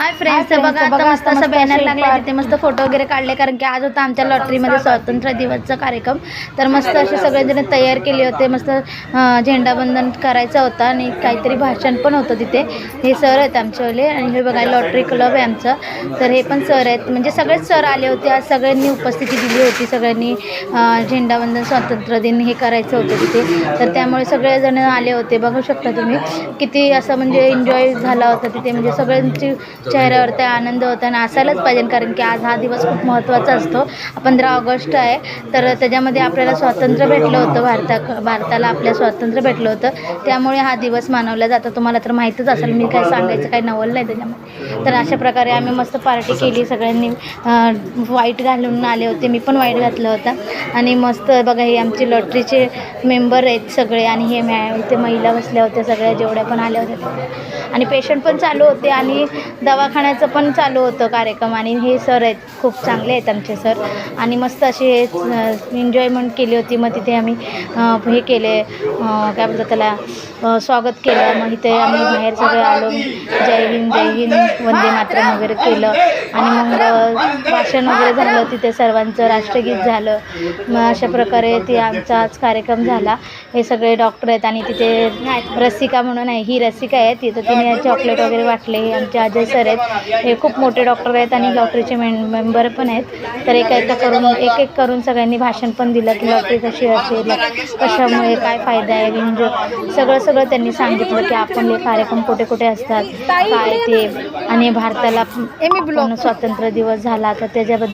Hi friends, तर बघा आता मस्त असं बॅनर लागले, तिथे मस्त फोटो वगैरे काढले, कारण की आज होता आमच्या लॉटरीमध्ये स्वातंत्र्य दिवसचा कार्यक्रम. तर मस्त असे सगळेजण तयार केले होते, मस्त झेंडावंदन करायचा होता आणि काहीतरी भाषण पण होतं तिथे. हे सर आहेत आमचेवाले आणि हे बघा लॉटरी क्लब आहे आमचं. तर हे पण सर आहेत, म्हणजे सगळेच सर आले होते आज, सगळ्यांनी उपस्थिती दिली होती, सगळ्यांनी झेंडावंदन स्वातंत्र्य दिन हे करायचं होतं तिथे. तर त्यामुळे सगळेजण आले होते. बघू शकता तुम्ही किती असं म्हणजे एन्जॉय झाला होता तिथे, म्हणजे सगळ्यांची चेहऱ्यावरती आनंद होता आणि असायलाच पाहिजे, कारण की आज हा दिवस खूप महत्त्वाचा असतो. 15 ऑगस्ट आहे, तर त्याच्यामध्ये आपल्याला स्वातंत्र्य भेटलं होतं, भारताला आपल्या स्वातंत्र्य भेटलं होतं, त्यामुळे हा दिवस मानवला जातो. तुम्हाला तर माहीतच असेल, मी काय सांगायचं काही नवल नाही त्याच्यामध्ये. तर अशा प्रकारे आम्ही मस्त पार्टी केली, सगळ्यांनी व्हाईट घालून आले होते, मी पण व्हाईट घातलं होता आणि मस्त बघा हे आमचे लॉटरीचे मेंबर आहेत सगळे आणि हे इथे महिला बसल्या होत्या सगळ्या, जेवढ्या पण आल्या होत्या आणि पेशंट पण चालू होते आणि दवाखान्याचं पण चालू होतं कार्यक्रम. आणि हे सर आहेत, खूप चांगले आहेत आमचे सर आणि मस्त अशी एन्जॉयमेंट केली होती. मग तिथे आम्ही हे केले, काय बोलतात त्याला, स्वागत केलं. मग इथे आम्ही बाहेर सगळे आलो, जय हिंद जय हिंद वंदे मातरम वगैरे केलं आणि मग भाषण वगैरे झालं तिथे, सर्वांचं राष्ट्रगीत झालं. मग अशा प्रकारे ते आमचा आज कार्यक्रम झाला. हे सगळे डॉक्टर आहेत आणि तिथे रसिका म्हणून आहे, ही रसिका आहे, तिथं तिने चॉकलेट वगैरे वाटले. हे आमचे अजय सर आहेत, हे खूप मोठे डॉक्टर आहेत आणि लॉटरीचे मेंबर पण आहेत. तर एक एक करून सगळ्यांनी भाषण पण दिलं की लॉटरी कशी असेल, कशामुळे काय फायदा आहे, म्हणजे सगळं त्यांनी सांगितलं की आपण हे कार्यक्रम कुठे कुठे असतात काय ते, आणि भारताला स्वातंत्र्य दिवस झाला तर त्याच्याबद्दल